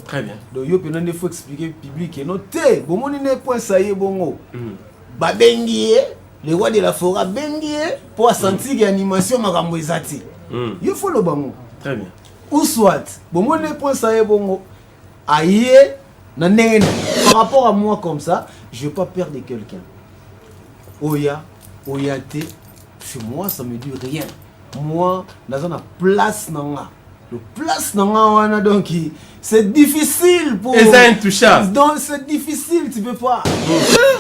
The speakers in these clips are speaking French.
Très bien. Donc il faut expliquer public et noter. Bon mon n'est point ça y est bon. Ba bengie le roi de la forêt bengie pour sentir l'animation makambo ezati. Il faut le bango. Très bien. Ou soit bon mon n'est point ça y est bon. Aïe na ndenge par rapport à moi comme ça, je vais pas perdre quelqu'un. Oya te chez moi ça me dit rien. Moi dans une place nanga. Le place nanga donc c'est difficile pour. Et c'est intouchable. Donc c'est difficile, tu peux pas.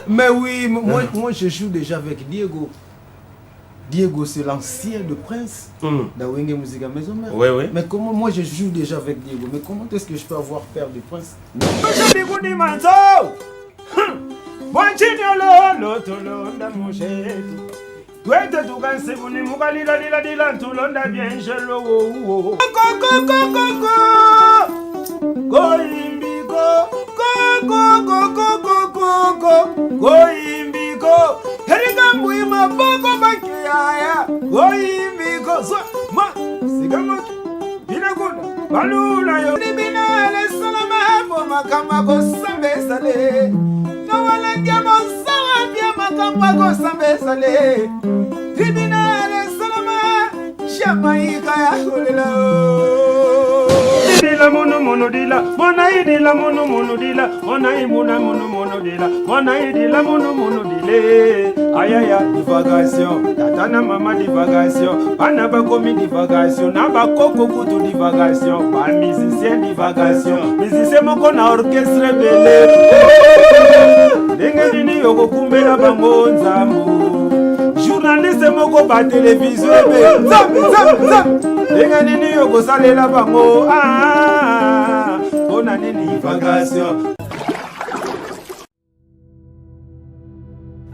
Mais oui, moi je joue déjà avec Diego. Diego c'est l'ancien de Prince dans Wenge Musica Maison Mère. Oui, oui. Mais comment moi je joue déjà avec Diego? Mais comment est-ce que je peux avoir peur de Prince? Twende tukansebuni mukalila lila lila ntulonda byenjelo wo koimbiko koimbiko herigambu imaboko bakiyaya koimbiko so ma sigama binakuna balula yo binale salama bo makamba ko sambesale no wala diamo sawa bia makamba ko sambesale tribunal salama Jamaïca ya kolela dila mono dila monai dila mono dila monai mono dila monai dila mono dile ayaya divagation tatana mama divagation bana ba komi divagation na ba koko kutu divagation ba musicien divagation musicien moko na orchestre bele ndenge nini yoko kumbela bango nzambo journaliste moko ba télévision be zam ndenge nini yoko salela bango ona nini divagation.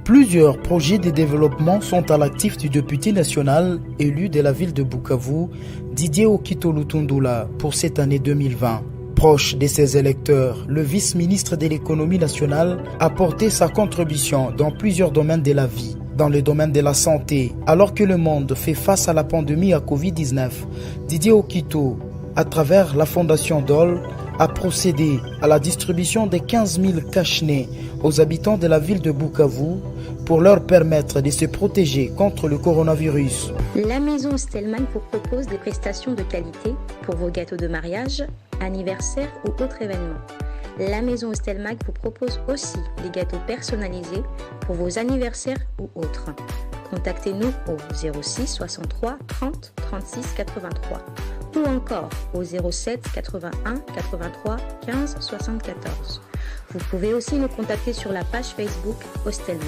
Plusieurs projets de développement sont à l'actif du député national élu de la ville de Bukavu, Didier Okito Lutundula, pour cette année 2020. Proche de ses électeurs, le vice-ministre de l'économie nationale a porté sa contribution dans plusieurs domaines de la vie. Dans le domaine de la santé, alors que le monde fait face à la pandémie à Covid-19, Didier Okito, à travers la fondation DOL, a procédé à la distribution de 15 000 cache-nez aux habitants de la ville de Bukavu pour leur permettre de se protéger contre le coronavirus. La maison Stelman vous propose des prestations de qualité pour vos gâteaux de mariage, anniversaire ou autres événements. La maison Stelmag vous propose aussi des gâteaux personnalisés pour vos anniversaires ou autres. Contactez-nous au 06 63 30 36 83 ou encore au 07 81 83 15 74. Vous pouvez aussi nous contacter sur la page Facebook Hostelmag.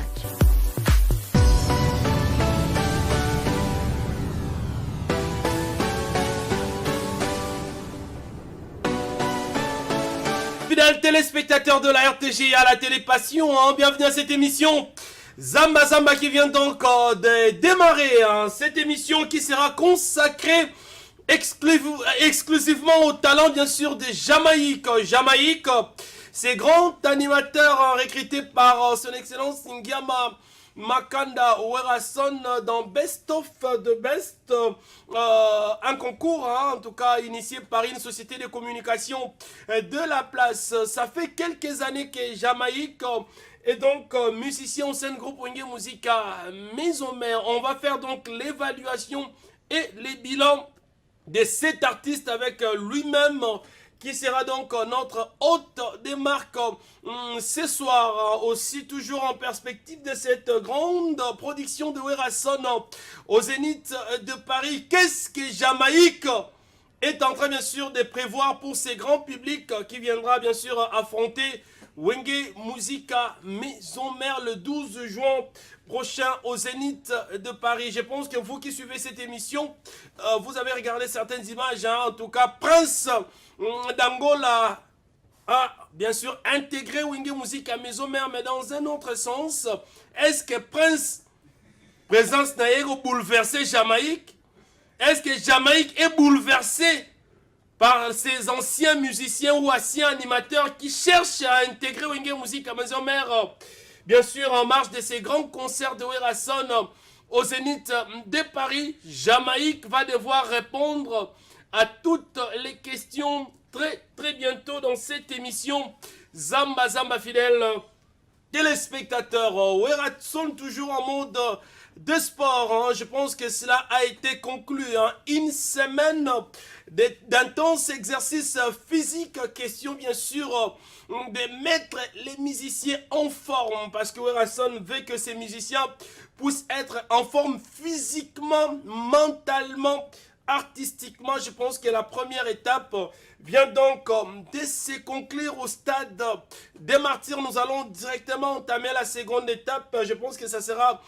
Fidèles téléspectateurs de la RTG à la télé Passion, bienvenue à cette émission Zamba Zamba qui vient donc de démarrer. Cette émission qui sera consacrée exclusivement au talent bien sûr de Jamaïque. Jamaïque, ces grands animateurs recrutés par son excellence Ngiama Makanda Werason dans Best of the Best, un concours en tout cas initié par une société de communication de la place. Ça fait quelques années que Jamaïque est donc musicien au sein du groupe Wenge Musica Maison Mère. On va faire donc l'évaluation et les bilans de cet artiste avec lui-même qui sera donc notre hôte des marques ce soir, aussi toujours en perspective de cette grande production de Werason au Zénith de Paris. Qu'est-ce que Jamaïque est en train bien sûr de prévoir pour ces grands publics qui viendra bien sûr affronter Wenge Musica Maison Mère le 12 juin prochain au Zénith de Paris. Je pense que vous qui suivez cette émission, vous avez regardé certaines images, en tout cas Prince d'Angola a bien sûr intégré Wenge Musica Maison Mère, mais dans un autre sens. Est-ce que Prince présence n'a pas bouleversé Jamaïque? Est-ce que Jamaïque est bouleversé par ces anciens musiciens ou anciens animateurs qui cherchent à intégrer Wenge Musica Maison Mère, bien sûr en marge de ces grands concerts de Werason au Zénith de Paris? Jamaïque va devoir répondre à toutes les questions très bientôt dans cette émission. Zamba fidèle téléspectateurs, Weratson toujours en mode de sport. Je pense que cela a été conclu. Une semaine d'intenses exercices physiques. Question bien sûr de mettre les musiciens en forme. Parce que Weratson veut que ces musiciens puissent être en forme physiquement, mentalement, artistiquement. Je pense que la première étape vient donc de se conclure au stade des martyrs. Nous allons directement entamer la seconde étape. Je pense que ça sera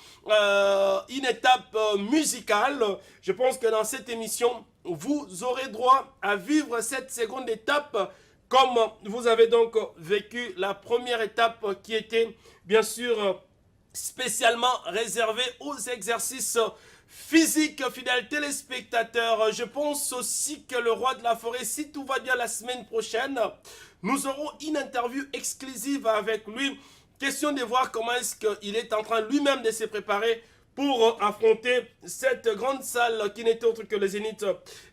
une étape musicale. Je pense que dans cette émission, vous aurez droit à vivre cette seconde étape comme vous avez donc vécu la première étape qui était bien sûr spécialement réservée aux exercices physique, fidèle téléspectateur. Je pense aussi que le roi de la forêt, si tout va bien la semaine prochaine, nous aurons une interview exclusive avec lui. Question de voir comment est-ce qu'il est en train lui-même de se préparer pour affronter cette grande salle qui n'est autre que le Zénith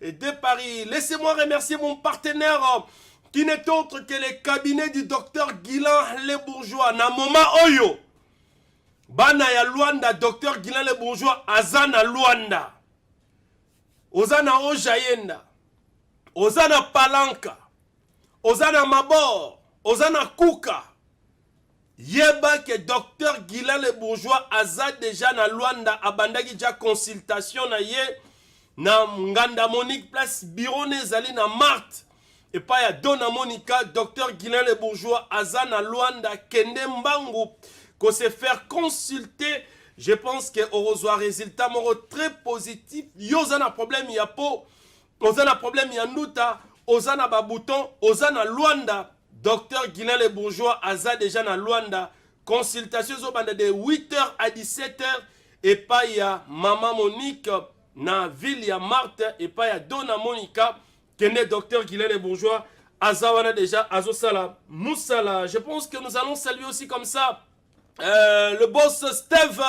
de Paris. Laissez-moi remercier mon partenaire qui n'est autre que le cabinet du docteur Guilain Les Bourgeois. Na moment oyo Bana ya Luanda, docteur Guilain Le Bourgeois, Azana Luanda. Ozana Ojayenda. Ozana Palanka. Ozana Mabor. Ozana Kuka. Yeba que docteur Guilain Le Bourgeois, Aza déjà na Luanda, abandaki ja consultation na ye, na Nganda Monique place bureau nezali na Marthe. Et pas ya Dona Monica, docteur Guilain Le Bourgeois, Azana Luanda, Kende Mbangu. Qu'on se faire consulter, je pense que reçoit résultat très positif. Yozana problème ya po, ozana problème ya nuta, ozana babouton, ozana Luanda. Docteur Guilain Le Bourgeois aza déjà na Luanda. Consultation zobanda de 8h à 17h et pas ya Maman Monique na ville ya Marthe et pas ya Dona Monica kene docteur Guilain Le Bourgeois azawana déjà azosala Moussala. Je pense que nous allons saluer aussi comme ça le boss Steve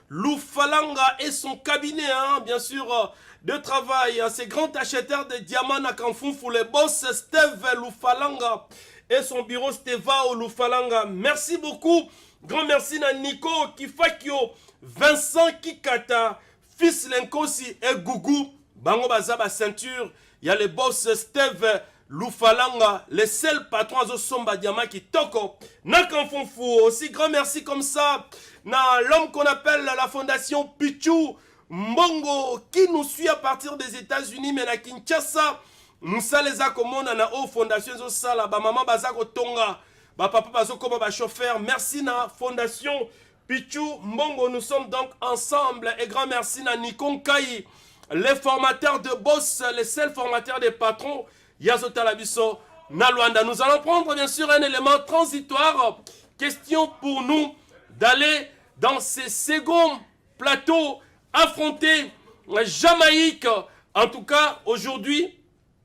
Loufalanga et son cabinet, bien sûr, de travail. Ces grands acheteurs de diamants à Kanfoufou, le boss Steve Loufalanga et son bureau Stevao Loufalanga. Merci beaucoup. Grand merci à Nico Kifakio, Vincent Kikata, Fils Lenkosi et Gougou. Bango Bazaba ceinture. Il y a le boss Steve Loufalanga, le seul patron à Somba Diama qui toko. Nakanfonfou, aussi grand merci comme ça. Na l'homme qu'on appelle la fondation Pichou Mbongo, qui nous suit à partir des États-Unis, mais na Kinshasa. Nous les accommodons dans la fondation Zosala, ba maman bazako tonga, ba papa bazoko ba chauffeur. Merci na fondation Pichou Mbongo, nous sommes donc ensemble. Et grand merci na Nikon Kai, les formateurs de boss, les seuls formateurs des patrons. Yazota Labiso, Naluanda. Nous allons prendre bien sûr un élément transitoire. Question pour nous d'aller dans ces seconds plateaux affronter la Jamaïque. En tout cas, aujourd'hui,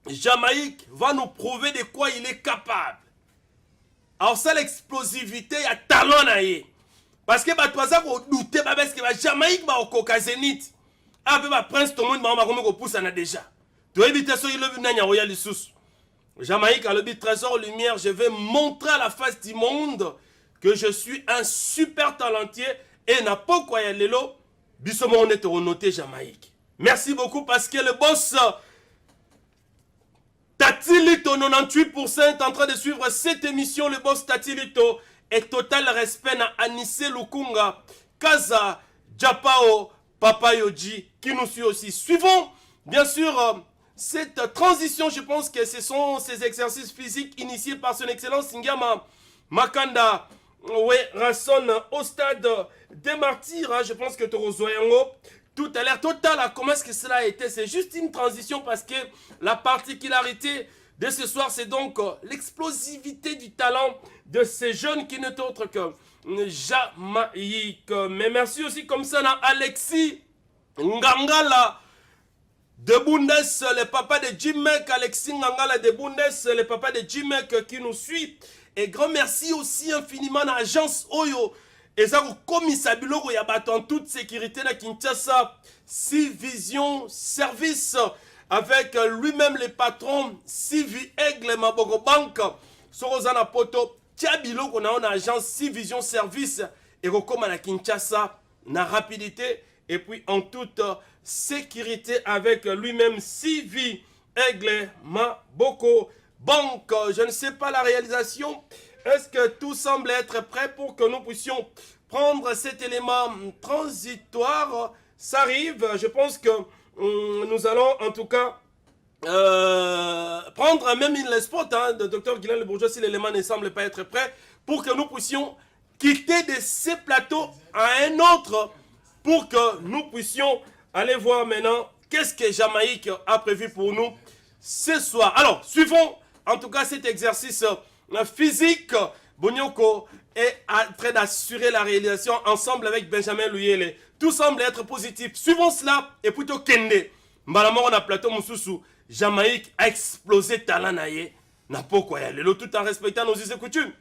Jamaïque va nous prouver de quoi il est capable. Alors ça, l'explosivité, il y a talent là. Parce que bah, toi, ça, vous doutez, parce que la Jamaïque va au Caucasénite. Après, bah, Prince, tout le monde va pousse en a déjà. Tu vas éviter ça, il le vient à Royal Sous. Jamaïque a le but trésor lumière. Je vais montrer à la face du monde que je suis un super talentier et n'a pas quoi y aller là. Bissomo on est noté Jamaïque. Merci beaucoup parce que le boss Tatilito 98% est en train de suivre cette émission. Le boss Tatilito est total respect à Anisse Lukunga, Kaza, Japao, Papa Yoji qui nous suit aussi. Suivons bien sûr cette transition. Je pense que ce sont ces exercices physiques initiés par son excellence Ngama Makanda Rasson au stade des martyrs. Je pense que Torozoyango tout à l'heure total. Comment est-ce que cela a été? C'est juste une transition parce que la particularité de ce soir, c'est donc l'explosivité du talent de ces jeunes qui n'est autre que Jamaïque. Mais merci aussi comme ça à Alexis Ngangala de Bundes, le papa de Jimek, Alexis Ngangala de Bundes, le papa de Jimek qui nous suit. Et grand merci aussi infiniment à l'agence Oyo. Et ça, comme il s'habille, il y a en toute sécurité à Kinshasa. 6 Vision Service. avec lui-même le patron Sivi Aigle Maboko Bank. Sorozana Poto, Tiabilo, qu'on a une agence Civision Service et comme à la Kinshasa, na rapidité et puis en toute sécurité avec lui-même Sivi Aigle Maboko Bank. Je ne sais pas la réalisation. Est-ce que tout semble être prêt pour que nous puissions prendre cet élément transitoire? Ça arrive, je pense que nous allons en tout cas prendre même le spot de Dr Guylaine Le Bourgeois si l'élément ne semble pas être prêt pour que nous puissions quitter de ces plateaux à un autre pour que nous puissions aller voir maintenant qu'est-ce que Jamaïque a prévu pour nous ce soir. Alors, suivons en tout cas cet exercice physique. Bonyoko est en train d'assurer la réalisation ensemble avec Benjamin Luyele. Tout semble être positif. Suivons cela et plutôt Kende. Malama on a plateau Moussoussou. Jamaïque a explosé talent naïe. N'a pas quoi y aller. Tout en respectant nos us et coutumes.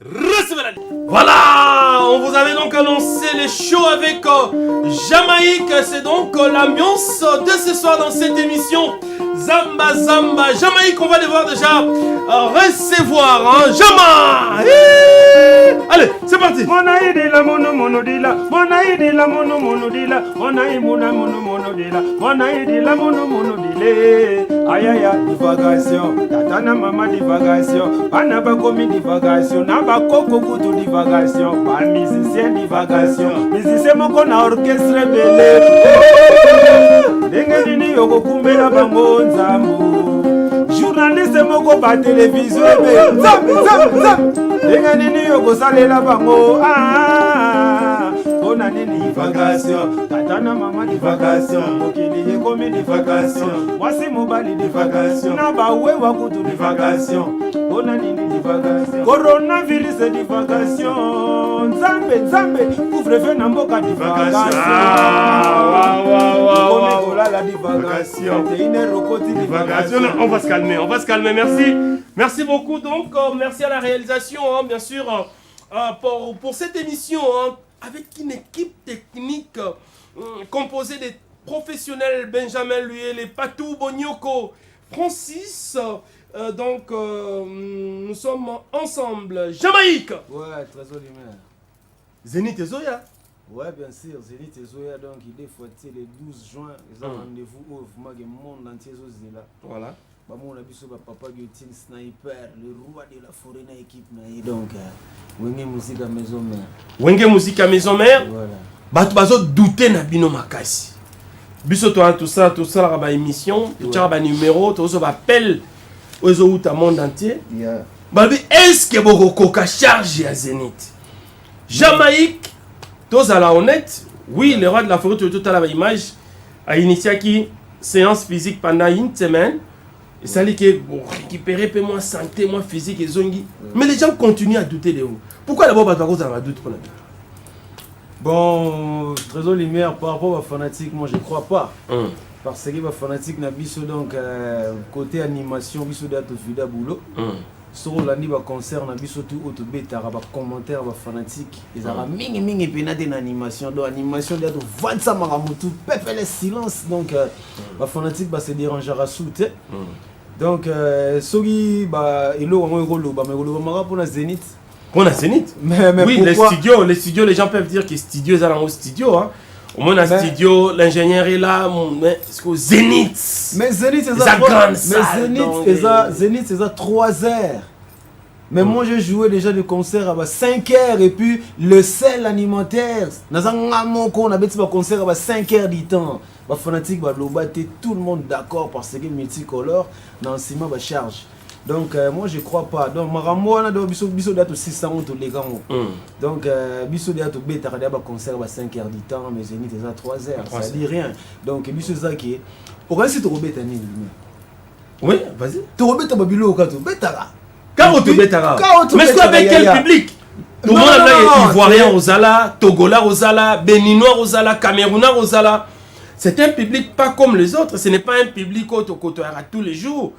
Recevez la ligne. Voilà, on vous avait donc annoncé les shows avec Jamaïque. C'est donc l'ambiance de ce soir dans cette émission. Zamba Zamba Jamaïque, on va devoir déjà recevoir Jama. Allez, c'est parti. Monaïdila mono monodila, monaïdila mono monodila, monaïmuna mono monodila, monaïdila mono monodile. Aïe aïe, divagation, tatana mama divagation, banaba komi divagation, naba koko kutu divagation, ba musicien divagation, musicien moko na orchestre belé. Ndenge nini yoko kumbela bango nzambo, journaliste moko ba télévision be, zam. Ndenge nini yoko salela bango ona nini divagation, tatana mama divagation, mokili yekomi divagation, mwasi mobali divagation, na bawewa kutu divagation, ona nini divagation, coronavirus divagation, nzambe, couvre-feu na mboka divagation, la divagation, on va se calmer, merci beaucoup donc, merci à la réalisation, bien sûr, pour cette émission, avec une équipe technique composée des professionnels Benjamin Luyele, Patou Bonyoko, Francis. Donc, nous sommes ensemble. Jamaïque. Ouais, Trésor Lumière. Zénith et Zoya. Ouais, bien sûr, Zénith et Zoya, donc il est fouetté le 12 juin. Ils ont rendez-vous au monde entier. Voilà. On a vu papa Gutin Sniper, le roi de la forêt na équipe donc Wenge musique à maison mère. Wenge musique à maison mère. Voilà. Bato bazo douter na bino makasi. Biso toi tout ça la ba émission, tu as ba numéro, tu as appel aux autres monde entier. Yeah. Babi est-ce que boko ka charge à Zénith? Jamaïque, tous à la honnête, oui, le roi de la forêt tout à la image a initié qui séance physique pendant une semaine. Et ça dit que bon, récupérer peu moins santé, moins physique et zongi. Mais les gens continuent à douter de vous. Pourquoi d'abord vous avez doute pour la vie? Bon, Trésor Lumière par rapport aux fanatiques, moi je crois pas. Parce que les fanatiques n'a biso donc côté animation, biso d'être fidèle boulot. Sur l'année va concert n'a biso tout auto bêta, va commentaire va fanatique. Ils ont mingi pénate en animation, donc animation d'être 25 maramutu, pépé le silence donc va fanatique va se déranger à souter. Donc sogi ba ilo wa ngolo ba ngolo mara pour la Zénith. Pour la Zénith. Mais oui, les studios, les gens peuvent dire que les studios ils sont au studio hein. Au moins, dans le studio, l'ingénieur est là, mais c'est que Zénith. Mais Zénith, c'est ça. Zénith, c'est ça 3 heures. Mais moi, j'ai joué déjà des concerts à 5 heures. Et puis, le sel alimentaire, on a fait un concert à 5 heures du temps. Les fanatiques, tout le monde d'accord parce que multicolore, dans le ciment, charge. Donc, moi, je ne crois pas. Donc, on a biso date 600 les gars. Donc, biso date bêta un concert à 5 heures du temps, mais Zénith c'est à 3 heures. Ça dit rien. Donc, biso ça qui est. Pour ainsi te rebêta ni. Oui, vas-y. Tu rebêta babilo au kato bêta. Quand tu bêta. Mais est-ce avec quel public? Tout le monde a Ivoirien aux Ala, Togolais aux Ala, Béninois aux Ala, Camerounais aux Ala. C'est un public pas comme les autres. Ce n'est pas un public au côtoiera tous les jours.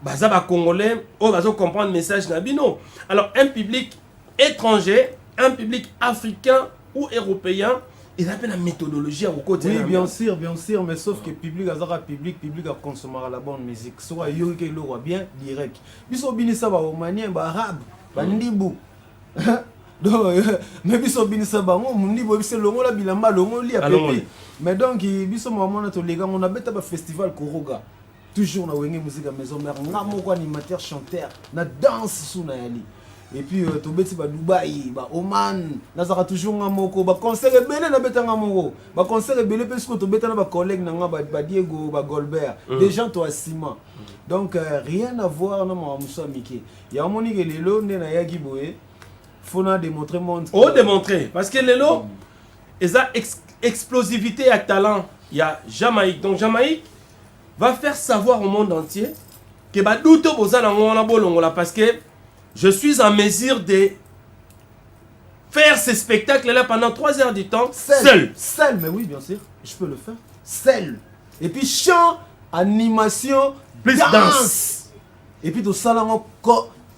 Baza Congolais, on va comprendre le message Nabino. Alors, un public étranger, un public africain ou européen, il a une méthodologie à côté. Oui, bien sûr, mais sauf que le public a consommé la bonne musique. Soit il y a bien direct. Biso binisa ba omanien ba arabe, ba ndibu. Donc mais biso binisa ba ndibu biso longo la bilamba longo li a pepe. Mais donc biso maman to les gars on a beta ba festival Koroga. Toujours na wenge musique à maison mère ngamo ko animateur chanteur na danse sous na yali. Et puis to beti ba Dubaï, ba Oman, na zaka toujours ngamoko ba concert belé na beta ngamoko. Ba concert belé parce que to beta na ba collègue na ba Diego, ba Golbert, des gens to asima. Donc rien à voir na ma musa Miki. Ya moni ke lelo ne na yaki boye. Faut na démontrer monde. Oh démontrer parce que lelo eza explosivité et talent, il y a Jamaïque. Donc Jamaïque va faire savoir au monde entier que ba douto bozana ngona bolongola parce que je suis en mesure de faire ce spectacle-là pendant 3 heures du temps, seul. Seul, mais oui, bien sûr, je peux le faire. Seul. Et puis chant, animation, plus danse. Et puis tout ça, là,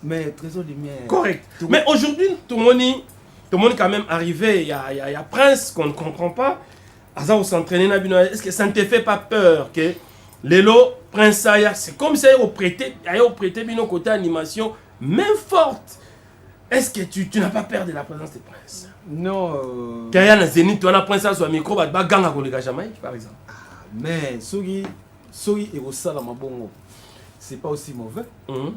mais trésor de lumière. Correct. Mais aujourd'hui, tout le monde est quand même arrivé. Il y a Prince qu'on ne comprend pas. Azao s'entraîner. Est-ce que ça ne te fait pas peur que Lelo, Prince, c'est comme ça, il a prêté bien au côté animation. Même forte. Est-ce que tu n'as pas peur de la présence des princes? Non. Quand il y a un zénith, tu as un prince sur le micro, tu vas gagner avec le Jamaïque, par exemple. Mais Sogi et Rossala Mabongo, c'est pas aussi mauvais.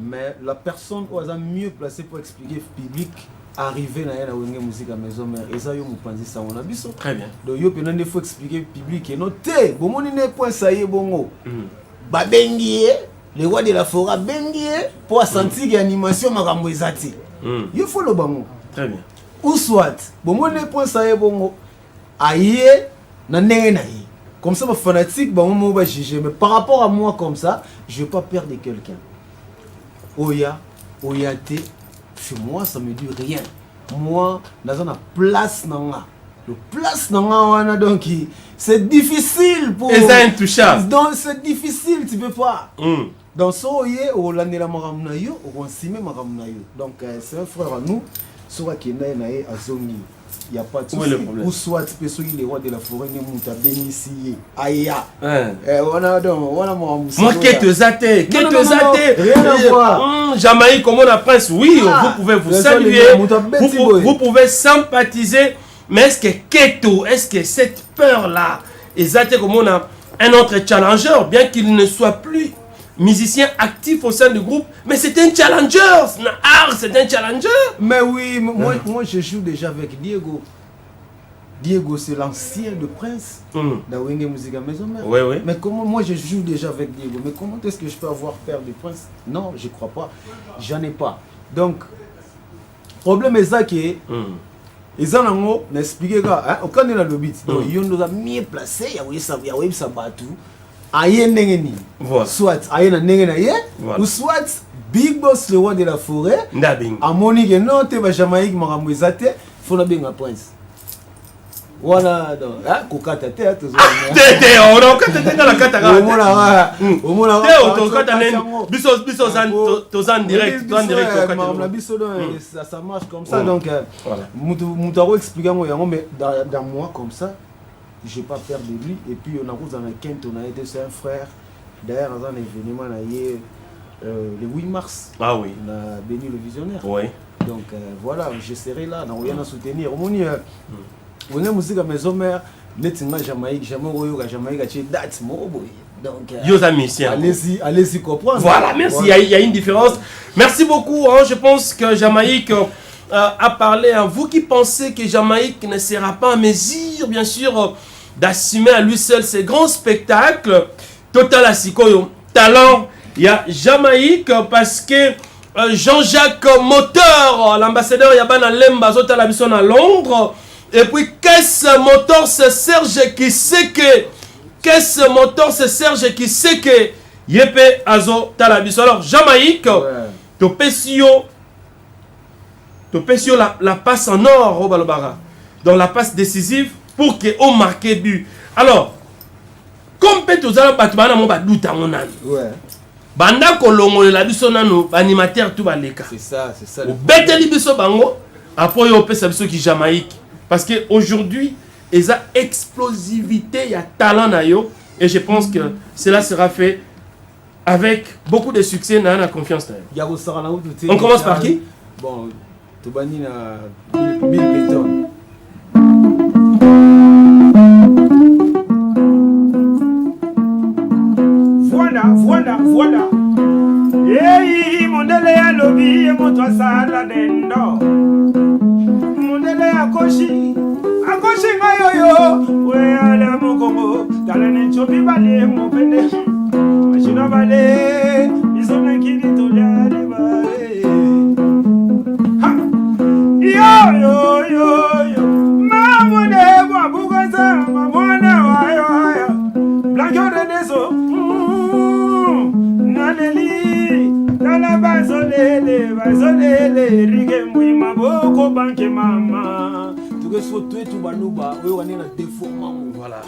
Mais la personne qui est mieux placée pour expliquer au public, arriver dans la musique à maison mère, et ça, il pense ça, on a vu ça. Très bien. Donc, il faut expliquer au public, et noter, bon, on n'est pas ça y est, bongo. Babengie. Les rois de la forêt bengie pour sentir l'animation makambo ezati. Il faut le bango. Très bien. Ou soit, bon moi ne point ça bongo. Aïe na ndenge na yi. Comme ça, ma fanatique, bon moi va juger. Mais par rapport à moi comme ça, je vais pas perdre quelqu'un. Oya te, chez moi ça me dit rien. Moi, dans une place nanga. Le place nanga donc c'est difficile pour. Et c'est intouchable. Donc c'est difficile, tu peux pas. Dans ce oye, on l'a né la maramna yo, on s'ime maramna yo. Donc c'est un frère à nous, soit qui est né à Zongi. Il n'y a pas de souci. Ou soit tu peux les rois de la forêt, ni mouta bénissi, aïa. On a donc, on a mon. Moi, qu'est-ce que rien à voir. Jamaïque, comme on a prince, oui, vous pouvez vous saluer, vous pouvez sympathiser. Mais est-ce que cette peur-là, exactement comme on a un autre challenger, bien qu'il ne soit plus musicien actif au sein du groupe, mais c'est un challenger, c'est un challenger. Mais oui, moi je joue déjà avec Diego. Diego, c'est l'ancien de Prince, d'Awenge Musique à Maison Mère. Oui, oui. Mais comment moi je joue déjà avec Diego? Mais comment est-ce que je peux avoir peur de Prince? Non, je crois pas. J'en ai pas. Donc, problème est ça que ils en ont expliqué quand on est dans le beat. Donc, ils nous a mieux placé, il y a ça batou. Aïe n'engeni. Soit aïe na n'engeni ou soit Big Boss le roi de la forêt. À Monique non te va Jamaïque marambo ezate, faut na benga Prince. Voilà donc kokata te on a kokata dans la katara. Au mona biso zan direct ça marche comme ça donc moutaro expliquer moi mais dans moi comme ça je n'ai pas peur de lui. Et puis on a été c'est un frère d'ailleurs dans un événement le 8 mars. Ah oui. On a béni le visionnaire. Oui. Donc voilà, je serai là, on vient à soutenir. On est musique à maison mère, netinga Jamaïque, Jamaïque a date donc allez-y comprendre. Voilà, merci, il y a une différence. Merci beaucoup, je pense que Jamaïque a parlé à vous qui pensez que Jamaïque ne sera pas en mesure, bien sûr, d'assumer à lui seul ces grands spectacles. Total Asikoyo, talent, il y a Jamaïque parce que Jean-Jacques Moteur, l'ambassadeur Yabana Lemba, Zota la mission à Londres. Et puis, Caisse Moteur, c'est Serge qui sait que. Caisse Moteur, c'est Serge qui sait que. Yepé Azo Talabiso. Alors, Jamaïque, Topesio la passe en or au Balobara. Donc, la passe décisive pour qu'on marque but. Alors, comme Petozala Batmana, mon badouta mon âne. Banda kolongo la biso nano animateur tout baleka. C'est ça. Au beteli biso bango après yo pesa biso ki Jamaïque parce que aujourd'hui et ça explosivité, il y a talent na yo, et je pense que cela sera fait avec beaucoup de succès, na la confiance. On commence par qui? Bon, Tobani na Bill Clinton. Voilà. Hey, mondele ya lobi, moto asala dendo. Mondele ya koshi ngayoyo. We ala mokongo, talene chobi bale mo pende. Machina bale, isona kini toliale bale. Ha! Yo. Mamone kwa bugaza, mamone wayo. Blanco de deso. Bazolele, rige mwima boko banke mama. Tu veux sauter tout balouba, oui on est dans défaut maman. Voilà.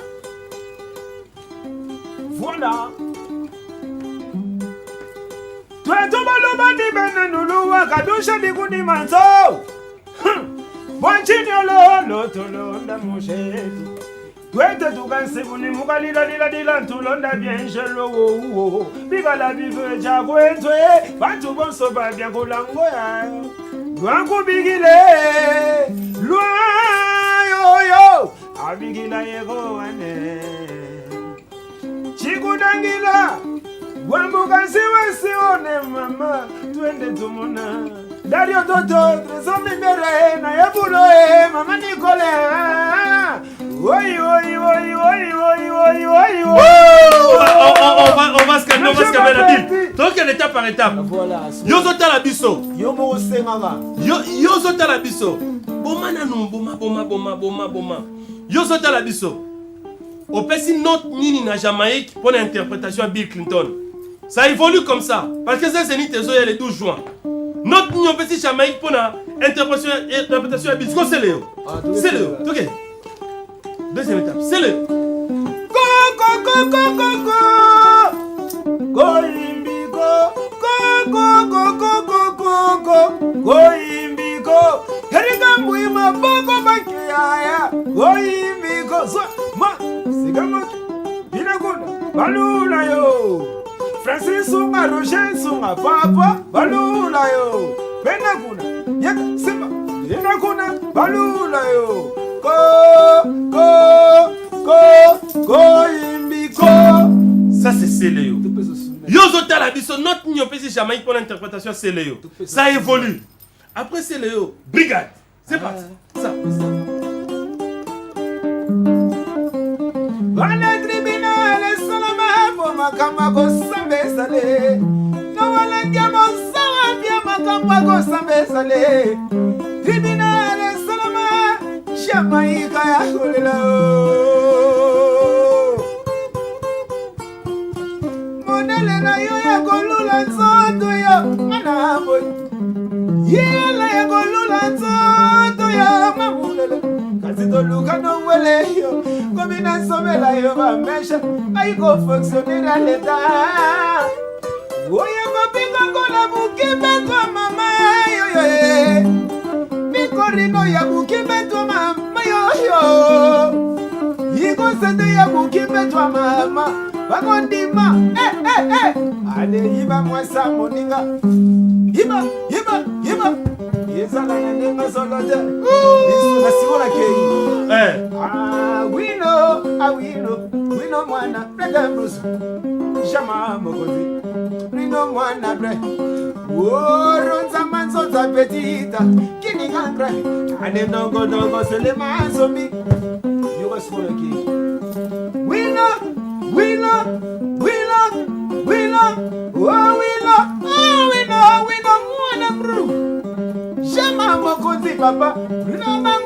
Tu es tout balouba di benenuluwa kadusha di kuni manzo. Bonchini lo tolonda moshetu. Tuete tukanse kuni mukalila dila tulonda bien jelo. Biga la bive jagwetwe, bantu bonso ba bien kulango ya. Luangu bigile, yo, abigila yego ane. Chikudangila, wambuka sione mama, tuende tumona. Dario Toto, tresomi bere na yebulo mama Nicole. Oui. On va se calmer la bille. Donc il y a étape par étape. Voilà. Yozota la biso. Yomo Semara. Yozota la biso. Boma nanou, boma. Yozota la biso. Au pesi note nini na Jamaïque pour l'interprétation à Bill Clinton. Ça évolue comme ça. Parce que ça c'est ni tezo le 12 juin. Note nini au pesi Jamaïque pour l'interprétation à Bill Clinton. C'est Léo. C'est Léo. Ok. Deuxième étape, c'est le balula yo Francis Sunga Roger Sunga Papa balula yo Benakuna yaka sema Benakuna balula yo ça c'est Céléo. Yozota la biso note n'y opési Jamaïque pour l'interprétation Céléo. Ça évolue. Après Céléo, brigade. C'est parti. Ça. Wana tribunal salama pour makamba ko sambe sale. No wala diamo sawa dia makamba ko sambe sale. Tribunal salama Jamaïca ya holela. Monele na yo ya kolula nzoto ya mana boy. Yela ya kolula nzoto ya mamulele. Kasito luka no wele yo. Komina somela yo ba mesha. Ay ko fonctionner dans l'état. Oye mapinga kola bukibe kwa mama yo. Mikorino ya bukibe kwa mama yo. Yiko sende ya bukibe kwa mama. Bagondima ale iba mwasa moninga iba yezala ndenga solote na siwona kei wino mwana brega brusu jama mokozi wino mwana bre oronza manzo za petita kini kangra ane dongo sele mazomi yuko siwona kei We love, mwana bro. Shama mokozi papa,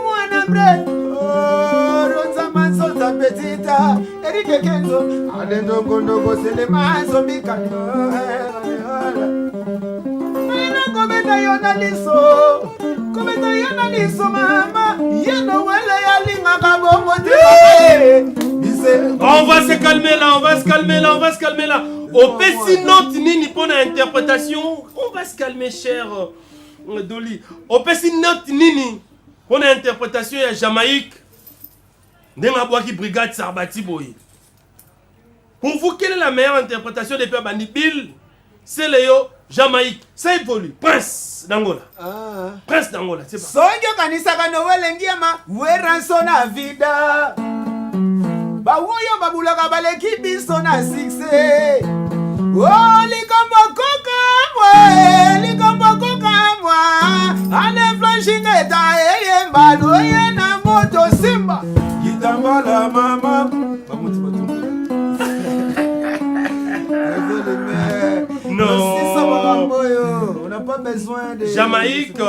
mwana bre. Ronza manso za petita, Erike Kenzo, alendo kondo sele manso mikano. Mina kometa yona liso mama, yeno wele yalinga kabongo te. On va se calmer là. Au Pessi note nini pour l'interprétation. On va se calmer, cher Dolly. Au Pessi note nini pour l'interprétation à Jamaïque. Ndenga Boaki Brigade Sarbati Boy. Pour vous, quelle est la meilleure interprétation des Pères Bandi? Bill, c'est Léo, Jamaïque. Ça évolue. Prince d'Angola. Prince d'Angola, c'est pas. Sonyo kanisa kanowele ngiama, weranso na vida. Ba woyo babulaka baleki biso na succès. Oh, likombo koka moi. Ane flashing eta eyemba loye na moto simba. Kitambala mama. Non. On n'a pas besoin de Jamaïque.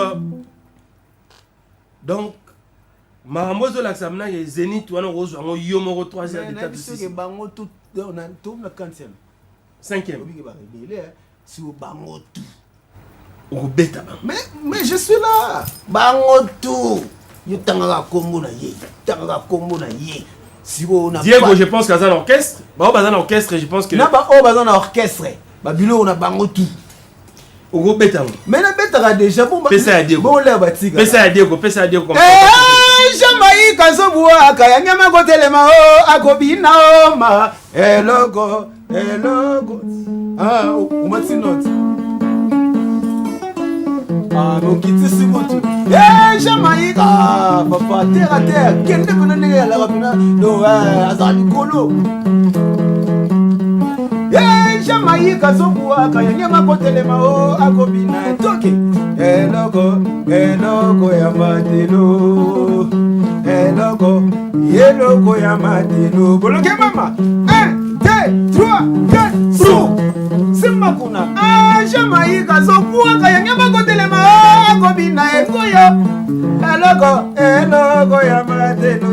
Donc, Marambozo l'Axamna et Zénith, ou alors Rose, on y a 3e d'état de 6. On a tout le 5e. Mais je suis là. Bango tout. Yo tangaka kombo na ye. Tangaka kombo na ye. Si on a Diego, je pense qu'il y a un orchestre. Bah, on a un orchestre, je pense que. Non, bah, on a un orchestre. Babilo, on a bango tout. Ogo Betango. Mais la bête déjà bon. Pesa à Diego. Bon, là, batika. Pesa à Diego, pesa à Diego. Jamaïque, Kazoboua, Kayanyama, Kotelema, Akobina, Oma, Elogo. Ah, on m'a dit note. Ah, donc il te suit tout. Eh, Jamaïque, ah, papa, terre à terre. Quel est le nez à la rapina? Non, Azali Kolo. Eh, Jamaïque, Kazoboua, Kayanyama, Kotelema, Akobina, Toki. Elogo, Yamatelo. Elogo, Yamatelo. Boloke mama. 1, 2, 3, 4, sou. Simakuna. Ah, Jamaïque, Kazoboua, Kayanyama, Kotelema, Akobina, Ekoyo. Elogo, Yamatelo.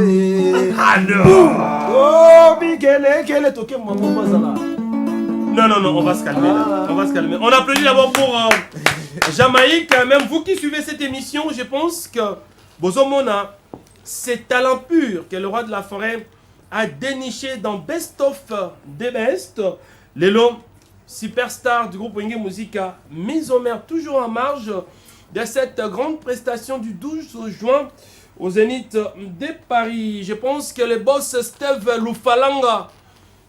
Ah non. Oh, Bikele, Toke, maman, Bazala. Non, on va se calmer là. On va se calmer. On applaudit d'abord pour Jamaïque. Même vous qui suivez cette émission, je pense que Bozomona, c'est talent pur que le roi de la forêt a déniché dans Best of the Best. Lélo, superstar du groupe Wenge Musica, mise au maire toujours en marge de cette grande prestation du 12 juin au Zénith de Paris. Je pense que le boss Steve Lufalanga,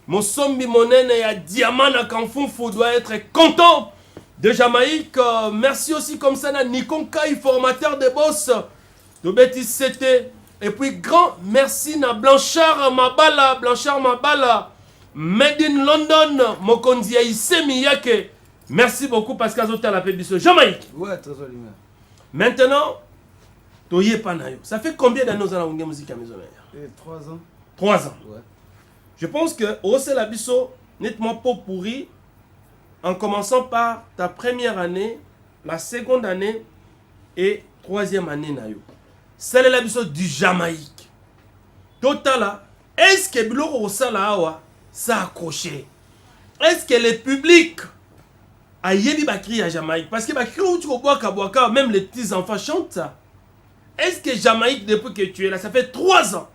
Mosombi Monene et Diamana Kanfunfu doit être content de Jamaïque. Merci aussi comme ça à Nikon Kai, formateur des boss de Betis CT. Et puis grand merci à Blanchard Mabala, Made in London, Mokonzi Aïsemi Yake. Merci beaucoup Pascal Zotel appelle biso Jamaïque. Ouais, très joli. Maintenant, Toye Panayo. Ça fait combien d'années nous avons musique à maison? 3 ans. 3 ans. Ouais. Je pense que Ose Labisso, nettement pas pourri, en commençant par ta première année, la seconde année et 3e année. Nayo. C'est Labisso du Jamaïque. Total, est-ce que Biloro Osala ça a accroché? Est-ce que le public a yébi bakri à Jamaïque? Parce que bakri ou tu vois même les petits enfants chantent ça. Est-ce que Jamaïque, depuis que tu es là, ça fait 3 ans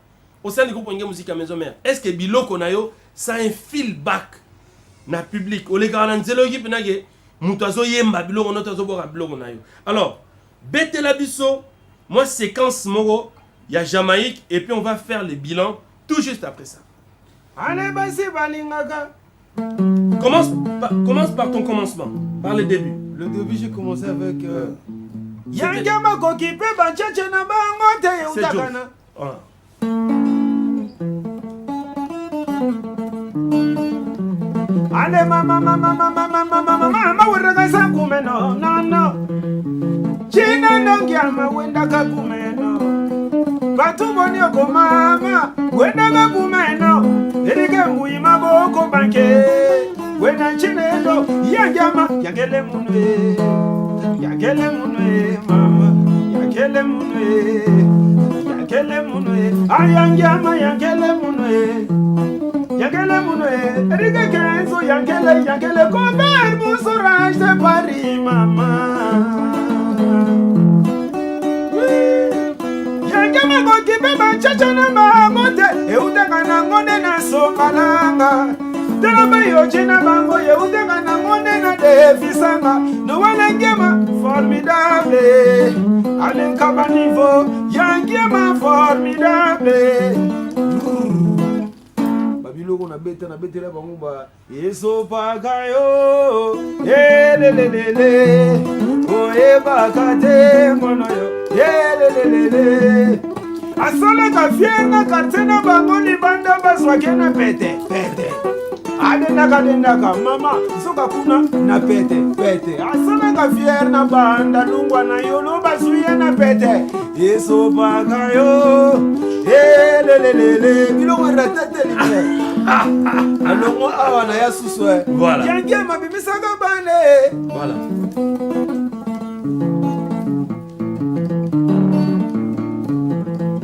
au sein du groupe Wenge Musica Maison Mère, est-ce que Biloko Nayo, ça a un feedback na public? Ou les gars, Nanzelogi Penage, Moutazo Yemba, Biloko Notazo Bora, Biloko Nayo. Alors, Bete Labisso, moi, séquence Moro, il y a Jamaïque, et puis on va faire les bilans tout juste après ça. Commence par ton commencement, par le début. Le début, j'ai commencé avec. Yangama Koki Peba Tchatchana Bangote C'est Joe. Utakana. Voilà. Ale mama wenda sa kumeno no China nongiama wenda ka kumeno Batu boni oko mama wenda ka kumeno Erike mbui maboko banke Wenda chinendo yangiama yangele munwe mama yangele munwe ayangiama yangele munwe Yangele munwe, erike kenzo yangele kober musuraj de Paris mama. Yangema kokipe bachachana mamote, euteka na ngone na sokalanga. Telabe yojina bango yeuteka na ngone na defisanga. No walengema formidable, alenkaba niveau, yangema formidable. Babiloko na bete la bango ba Esopakayo, elelelele, oyebakate monoyo, elelelele. Asolaka fienga katena bango libanda baswake na pete. Adenaka mama soka kuna na pete. Asolaka fier na banda lungwa na yolo basuye na pete. Esopakayo, elelelele, biloko ratete limé. Alongo awa na ya suswe. Voilà. Yangia mabimisaka bane. Voilà.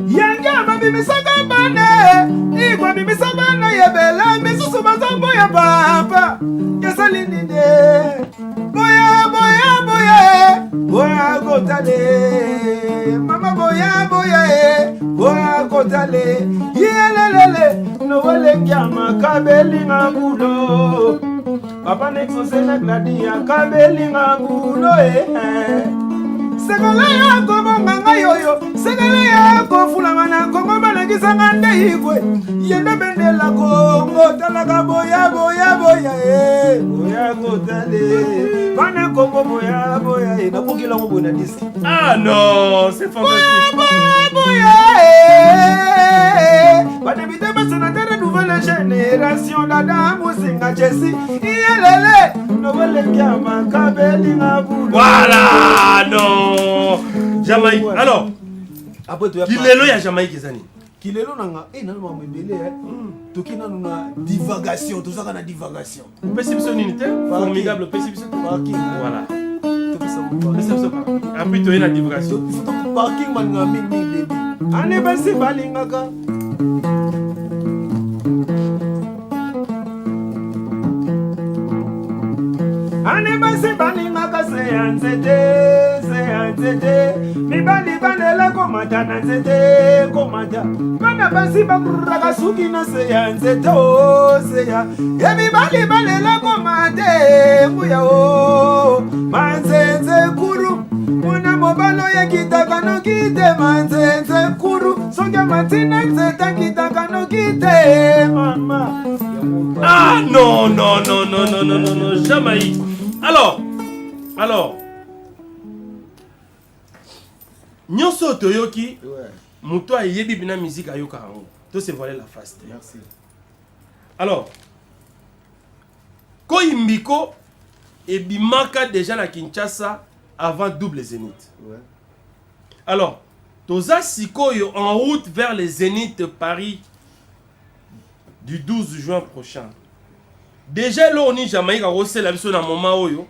Yangia mabimisaka bane. Igwa bimisaka bane yebela misusu bazambo ya papa. Yasalinide. Boya kotale. Mama boya kotale. Yelelele. No wale kiama kabeli ngabulo. Papa nexo sena gladia kabeli ngabulo Segala ya komo nganga yoyo. Segala ya kofula na komo balangisa ngande igwe. Yende bendela kongo talaka boya boya kotale. Bana kongo boya na bukila mo bona diski. Ah non, c'est fantastique. Boya Bana bitema sénateur nouvelle génération dada musinga Jesse. Yelele no wale kiama kabeli ngabulo. Voilà, non. Jamaïque. Alors, Après tu as Kilelo ya Jamaïque ezani. Kilelo nanga nanu mamebele toki nanu na divagation, tout ça na divagation. Perception unité, formidable perception. Parking. Voilà. Perception. Après tu es la divulgation. Parking man nga mingi lebi. Ane basi balingaka. Ane basi balingaka se anzete. Mibali balela komata na nzete komata. Bana basi bakuraka suki na se anzete o se ya. Mibali balela komate nguya o. Manzenze kuru. Muna mobalo ya kitaka no kite manzenze kuru. Songa matina nzeta kitaka no kite mama. Ah non, Jamaïque. Alors, Nyonso toyoki, muto ayebi bina musique ayoka rango. To se voiler la face. Merci. Alors, Koyimbiko et Bimaka déjà na Kinshasa avant double zénith. Ouais. Alors, Toza Sikoyo en route vers les zéniths Paris du 12 juin prochain. Déjà là on est Jamaïque a reçu la biso na moment oyo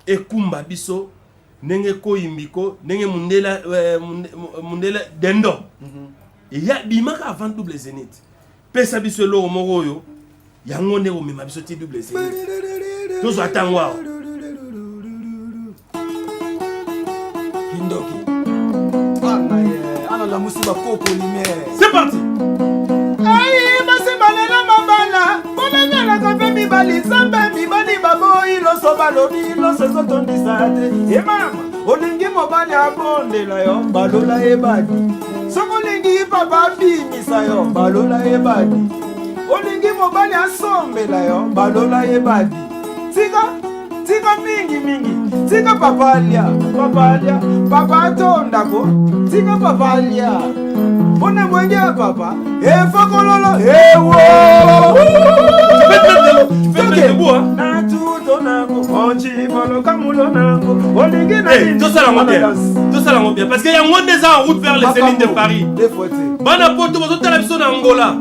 et Kumba biso nenge Koyimbiko nenge mundela dendo. Il y a Bimaka avant double zénith. Pesa biso lo moko oyo yango ne o mema biso ti double zénith. Tozo atangwa. Kindoki. Ana la musiba koko lumière. C'est parti. Aïe, basi balela mabala. Bolela la kafe mi bali sambe mi bali babo ilo so balobi ilo se so tondisa te. E mama, olingi mobali abondela yo balola ebadi. Soko lingi papa bimisa yo balola ebadi. Olingi mobali asombela yo balola ebadi. Tika mingi. Tika papalia. Papa tondako. Tika papalia. Ona mwenge papa. Fokololo. Wo. Tu peux te mettre debout, hein? Na tuto nango. Onchi bolo kamulo nango. Olingi na Hey, tout ça la bien. Parce qu'il y a moins des ans en route vers les zéniths de Paris. Des fois tu. Bana poto bozo tala biso na Angola.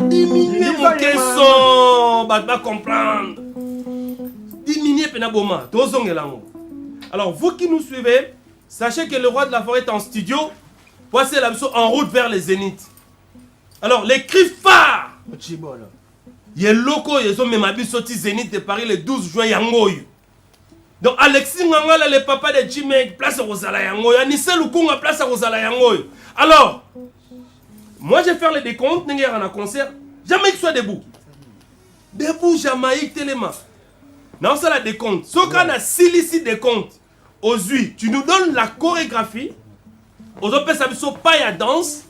Diminuer mon caisson, va comprendre. Diminuer penaboma, tozongelango. Alors vous qui nous suivez, sachez que le roi de la forêt est en studio. Voici la biso en route vers les zéniths. Alors les cris phares. Chibolo. Yé loko yezo mema biso ti zénith de Paris le 12 juin yangoyo. Donc Alexis Ngangala le papa de Chimek place Rosala yangoyo, Anissé Lukunga place Rosala yangoyo. Alors moi je vais faire les décomptes, n'engagez un concert, Jamaïque soit debout. Debout Jamaïque Téléma. Non, c'est la décompte. Ce qu'on a silici décompte, aux tu nous donnes la chorégraphie, aux autres ça pas ya danse,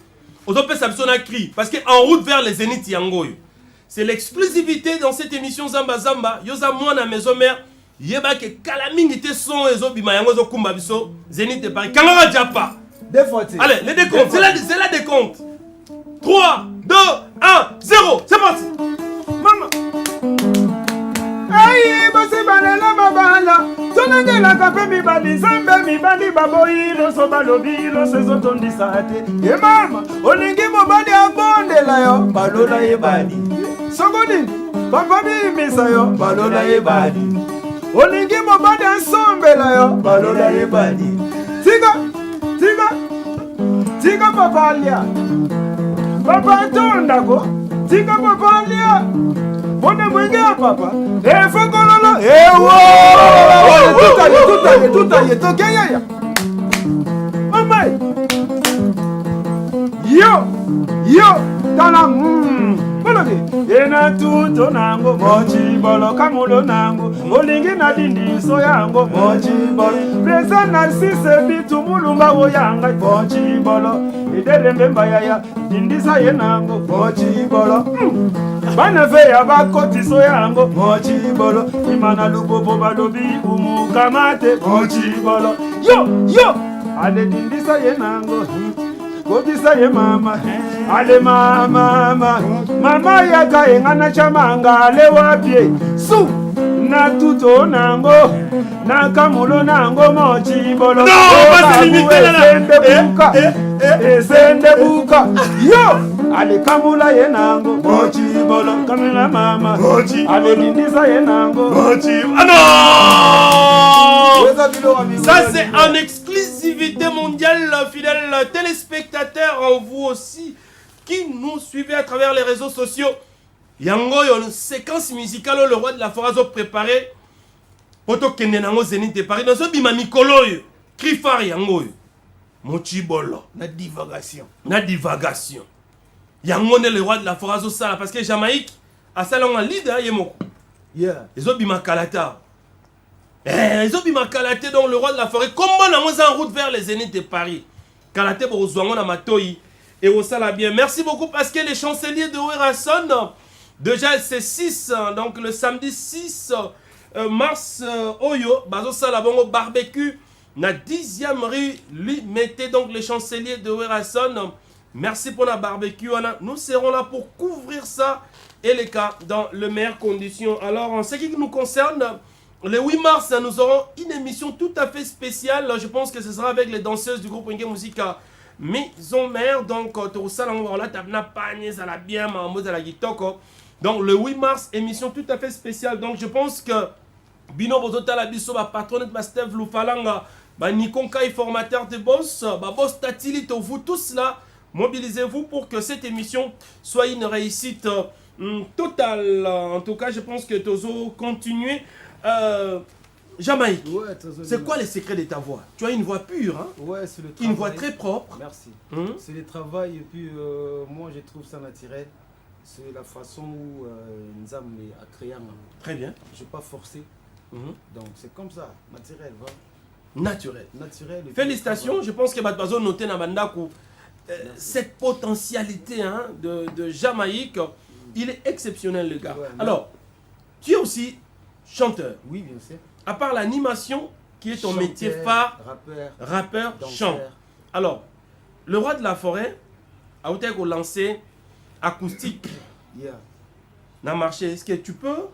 Parce qu'en route vers les Zénith Yangoyo. C'est l'exclusivité dans cette émission Zamba Zamba. Yoza moi na maison mère. Yeba ke kalamingi te son ezo bima yango zo kumba biso. Zénith de Paris. Kangara Japa. Des fois. Allez, les décomptes. C'est la décompte. 3, 2, 1, 0. C'est parti. Maman. Aïe, basi balela babala. Tonangela kape mibali zambe mibali baboyi lo so balobi lo se zotondi sate. E mama, olingi mobali abondela yo balola yebali. Sogoni, papa bimisa yo balola yebali. Olingi mobali ansombela yo balola yebali. Tiga papa alia. Papa tonda ko. Tiga papa alia. Bonne mwenge papa. Fokololo. Tout aille, tokeyaya. Mama. Yo, tala bologe. Ena tuto nango mochi bolo kamulo nango. Olingi na dindi so yango mochi bolo. Presa Narcisse bitu mulumba wo yanga mochi bolo. Idere mbemba yaya dindi sa yenango mochi bolo. Bana fe ya bakoti so yango mochi bolo. Imana lubobo balobi umukamate mochi bolo. Yo, ale dindi sa yenango. Kobisa ye mama, ale mama ya kaengana chamanga ale wapie su na tuto nango na kamulo nango mochi bolo. Non, pas limité là. Sende buka yo ale kamula ye nango mochi bolo kamela mama mochi ale lindisa ye nango mochi. Ah non, ça c'est en exclusivité mondiale, fidèles téléspectateurs, en vous aussi qui nous suivez à travers les réseaux sociaux. Yango yo une séquence musicale le roi de la forêt a préparé poto kende nango Zénith de Paris dans ce bima mikolo yo krifar yango yo mochi bolo Na divagation. Yango ne le roi de la forêt zo sala parce que Jamaïque a salon en leader yemoko. Yeah. Ils ont bima kalata. Ils ont bima kalaté donc le roi de la forêt. Comment on a en route vers les Zénith de Paris. Kalaté pour Zouango na Matoyi et au sala bien. Merci beaucoup parce que les chanceliers de Werason déjà c'est 6 donc le samedi 6 mars Oyo bazo sala bongo barbecue na 10e rue lui mettez donc les chanceliers de Werason. Merci pour la barbecue. Nous serons là pour couvrir ça et les cas dans les meilleures conditions. Alors en ce qui nous concerne, le 8 mars, nous aurons une émission tout à fait spéciale. Je pense que ce sera avec les danseuses du groupe Wenge Musica Maison Mère. Donc, donc le 8 mars, émission tout à fait spéciale. Donc je pense que Bino Bozota la Bisso, patronne de Steve Loufalanga, Nikon Kai, formateur de boss, boss Tatili, vous tous là, mobilisez-vous pour que cette émission soit une réussite totale. En tout cas, je pense que Tozo continue. Jamaïque, Ouais, c'est quoi les secrets de ta voix? Tu as une voix pure, hein? Ouais, c'est le travail. Une voix très propre. Merci. C'est le travail et puis moi je trouve ça naturel. C'est la façon où Nzam a créé. Très bien. Je n'ai pas forcé. Donc c'est comme ça, naturel. Naturel. Naturel. Félicitations, je pense que Batbazo noté dans Bandakou cette potentialité hein, de Jamaïque, il est exceptionnel le gars. Ouais, alors, tu es aussi chanteur. Oui, bien sûr. À part l'animation, qui est ton Chanteur, métier phare, rappeur, danseur. chant. Alors, le roi de la forêt a été lancé acoustique. Yeah. N'a marché. Est-ce que tu peux?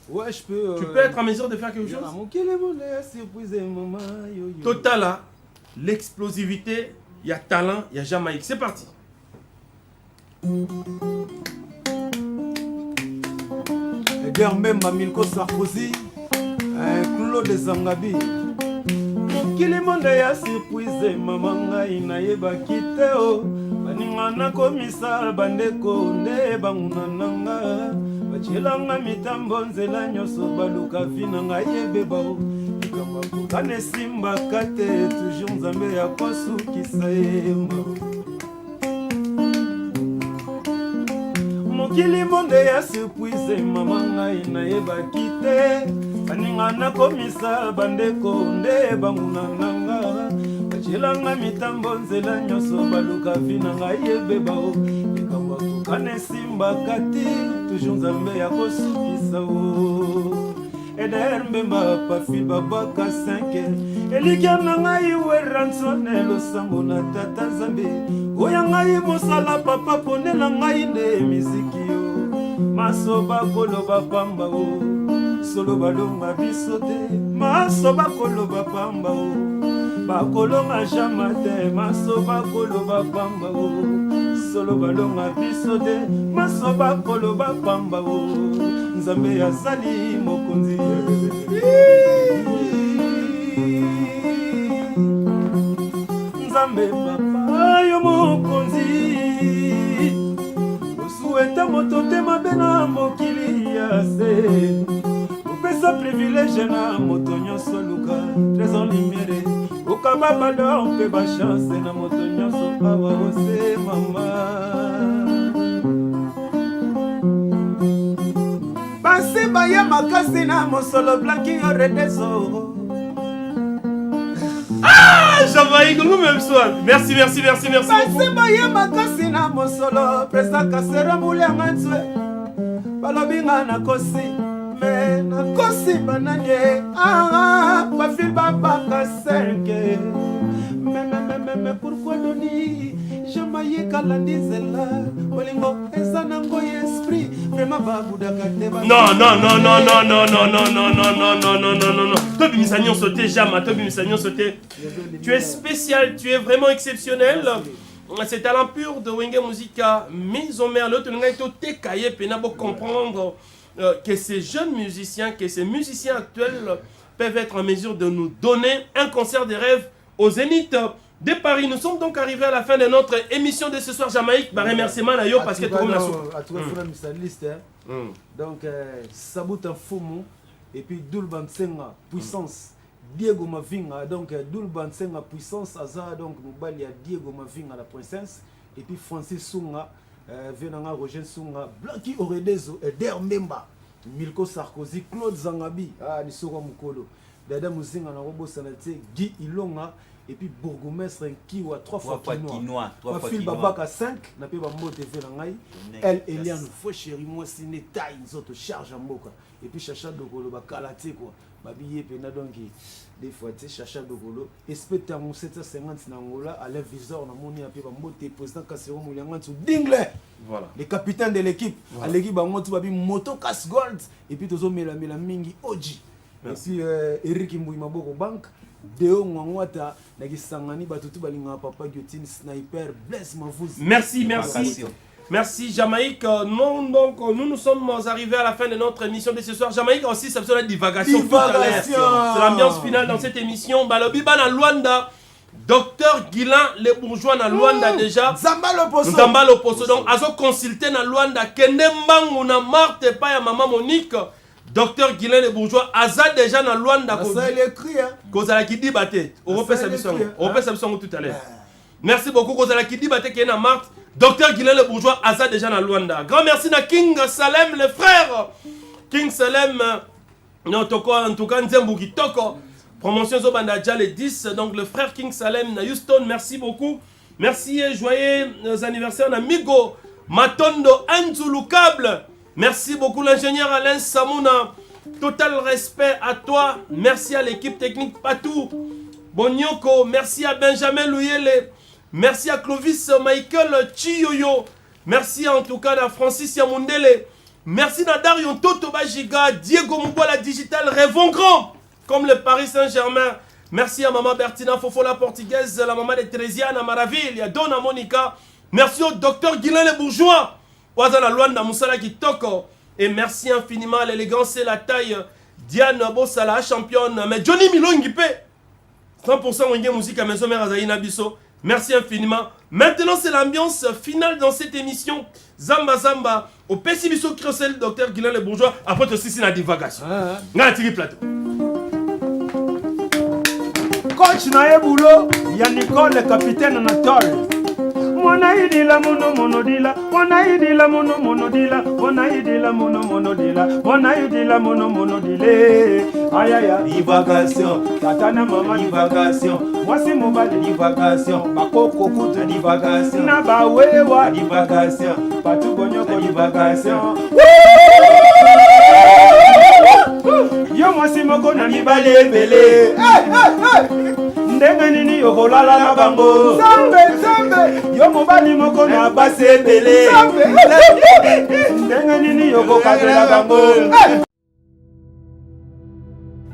Ouais, je peux. Tu peux être en mesure de faire quelque chose? Total, là, l'explosivité, il y a talent, il y a Jamaïque. C'est parti. Même Milko Sarkozy, Claude Zangabi. Kili monde ya surprise mama ngai na yeba kiteo baninga na komisa bandeko nde banguna nanga bachelanga mitambo nzela nyoso baluka vina ngai yebeba ikamba kane simba kate toujours nzambe ya kosukisa yemba mokili monde ya surprise mama ngai na yeba kite baninga na komisa bandeko nde banguna nanga Zelanga mitambo nzela nyoso baluka vina ngai ebeba o. Ekamba kokane simba kati toujours nzambe ya kosukisa o. Eder mbemba pafi babaka 5 Elikia na ngai weransone losambo na tata nzambe. Oya ngai mosala papa ponela ngai ne miziki yo. Masoba koloba pamba o. Solo balonga biso te. Masoba koloba pamba o. Bakolonga jamate. Masoba koloba pamba o. Solo balonga biso te. Masoba koloba pamba o. Nzambe azali mokonzi. Nzambe papa yo mokonzi. Osueta moto te mabena mokili ya se. Opesa privilège na moto nyonso luka. Trésor lumière. Okaba bada mpe ba chance na moto nyonso awa ose mama. Basi baya makasi na mosolo blanki oredezo. Jamaïque, nous même soir. Merci. Basi baya makasi na mosolo presa kasera mulianga nzwe. Balobinga na kosi me na kosi bananye. Bafil babaka 5. Mais pourquoi donner Jamaïque à la dizela. Bolingo esanango esprit. Vraiment babudaka te ba. Non. Tobi Misagnon sauté, Jama, Tobi Misagnon sauté. Tu es spécial, tu es vraiment exceptionnel. C'est talent pur de Wenge Musica. Maison mère, l'autre n'a été caillé, pour comprendre que ces jeunes musiciens, que ces musiciens actuels peuvent être en mesure de nous donner un concert des rêves au Zénith de Paris. Nous sommes donc arrivés à la fin de notre émission de ce soir Jamaïque. Remerciement à Yo parce que tout le monde a liste. Donc, Sabut en Fumu et puis Dulban Senga, puissance. Diego Mavinga, donc Dulban Senga, puissance. Aza, donc Moubalia Diego Mavinga, la princesse. Et puis Francis Sunga, Venanga Roger Sunga, Blanqui Oredezo, Eder Memba, Milko Sarkozy, Claude Zangabi, Nisoro Mukolo, Dada Muzinga, Narobo Sanate, Guy Ilonga. Et puis bourgmestre Kiwa 3 fois Kinois. 3 fois Babaka 5, n'a pas moté Vérangaï. Elle, Eliane, faut chérie, moi, c'est une taille, nous autres charge en moka. Et puis Chacha Dogolo, Bakalate quoi. Babillé, Pena donc, des fois, tu sais, Chacha Dogolo. Espète en 750 Nangola, à l'invisor, on a mon à Péba Moté, président Kassero Mouliangan, sous Dingle. Voilà. Les capitaines de l'équipe. À l'équipe, on a Moto Casse Gold. Et puis, tous Mela Mingi Oji. Et puis, Eric Mbouimaboko Bank. Deo Mwangwata, Nagisangani, Batutu Balinga, Papa Guillotine, Sniper, Bless Mavuz. Merci Jamaïque. Nous sommes arrivés à la fin de notre émission de ce soir. Jamaïque aussi, ça besoin de divagation. C'est l'ambiance finale dans cette émission. Balobi Bana Luanda, Docteur Guilain, les bourgeois na Luanda déjà. Zamba Loposo. Donc, azo consulté na Luanda. Kende Mbangu na Marte pa ya Maman Monique. Docteur Guilain les bourgeois, Aza déjà dans Luanda. Ça il écrit hein. Kozala qui dit baté. On repère sa mission tout à l'heure. Merci beaucoup Kozala qui dit baté qui est dans Marthe. Docteur Guilain les bourgeois, Aza déjà dans Luanda. Grand merci à King Salem les frères. King Salem en tout cas Nzembu qui toko. Promotion Zobanda déjà les 10 donc le frère King Salem na Houston, merci beaucoup. Merci et joyeux anniversaire à Migo Matondo Anzulukable. Merci beaucoup l'ingénieur Alain Samouna. Total respect à toi. Merci à l'équipe technique Patou. Bonyoko. Merci à Benjamin Louyele. Merci à Clovis Michael Chiyoyo. Merci en tout cas à Francis Yamundele. Merci à Darion Toto Bajiga. Diego Moubola Digital. Rêvons grand. Comme le Paris Saint-Germain. Merci à Maman Bertina Fofo la portugaise. La maman de Thérésiane à Maraville. Il y a Donna Monica. Merci au docteur Guilain les bourgeois. Ouazana Luanda Moussala qui toko. Et merci infiniment à l'élégance et la taille. Diane Bossala, championne. Mais Johnny Milo Ngipé. 100% Wenge Musique à Maison Mère Azaïna Bisso. Merci infiniment. Maintenant, c'est l'ambiance finale dans cette émission. Zamba Zamba. Au Pessibisso Crocel, docteur Guilain les bourgeois. Après, aussi, c'est la divagation. Ngati plateau. Coach Nae Boulot, il y a Nicole, le capitaine Anatole. Monaïdila mono monodila, monaïdila mono monodila, monaïdila mono monodila, monaïdila mono monodile. Aïe aïe, divagation, tatana maman divagation, mwasi mobali divagation, bakoko kuta divagation, na bawewa divagation, batu bonyoko divagation. Yo mwasi moko na mibali ebele, ndenge nini yokolala na bango, yo mobali moko na basi ebele, ndenge nini yokokazela bango.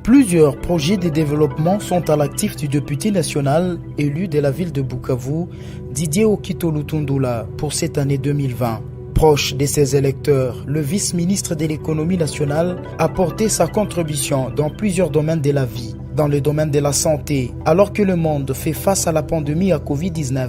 Plusieurs projets de développement sont à l'actif du député national élu de la ville de Bukavu, Didier Okito Lutundula, pour cette année 2020. Proche de ses électeurs, le vice-ministre de l'économie nationale a porté sa contribution dans plusieurs domaines de la vie. Dans le domaine de la santé, alors que le monde fait face à la pandémie à Covid-19,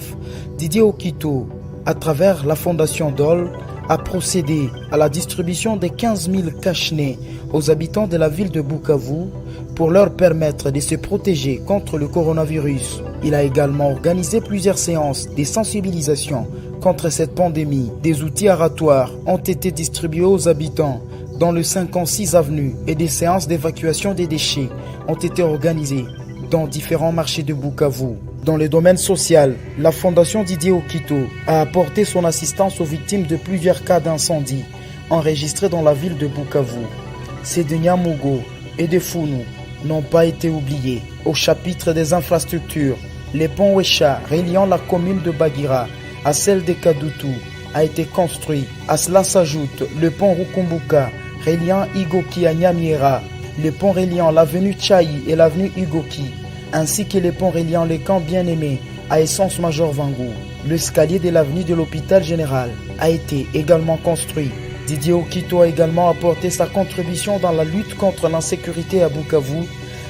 Didier Okito, à travers la fondation DOL, a procédé à la distribution de 15 000 cache-nez aux habitants de la ville de Bukavu pour leur permettre de se protéger contre le coronavirus. Il a également organisé plusieurs séances de sensibilisation contre cette pandémie. Des outils aratoires ont été distribués aux habitants dans le 56 avenue et des séances d'évacuation des déchets ont été organisées dans différents marchés de Bukavu. Dans le domaine social, la fondation Didier Okito a apporté son assistance aux victimes de plusieurs cas d'incendie enregistrés dans la ville de Bukavu. Ces de Nyamugo et de Funu n'ont pas été oubliés. Au chapitre des infrastructures, le pont Wesha reliant la commune de Bagira à celle de Kadutu a été construit. À cela s'ajoute le pont Rukumbuka reliant Igoki à Nyamiera, le pont reliant l'avenue Tchaï et l'avenue Igoki, ainsi que le pont reliant le camp Bien-Aimé à Essence Major Vangou. L'escalier de l'avenue de l'hôpital général a été également construit. Didier Okito a également apporté sa contribution dans la lutte contre l'insécurité à Bukavu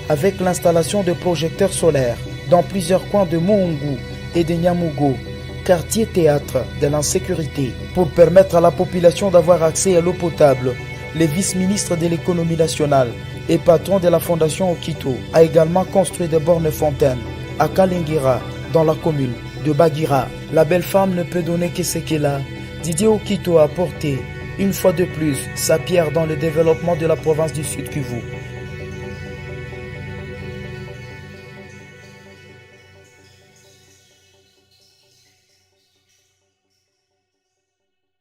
avec l'installation de projecteurs solaires dans plusieurs coins de Moungu et de Nyamugo, quartier théâtre de l'insécurité, pour permettre à la population d'avoir accès à l'eau potable. Le vice-ministre de l'économie nationale et patron de la fondation Okito a également construit des bornes fontaines à Kalingira, dans la commune de Bagira. La belle femme ne peut donner que ce qu'elle a. Didier Okito a apporté une fois de plus sa pierre dans le développement de la province du Sud Kivu.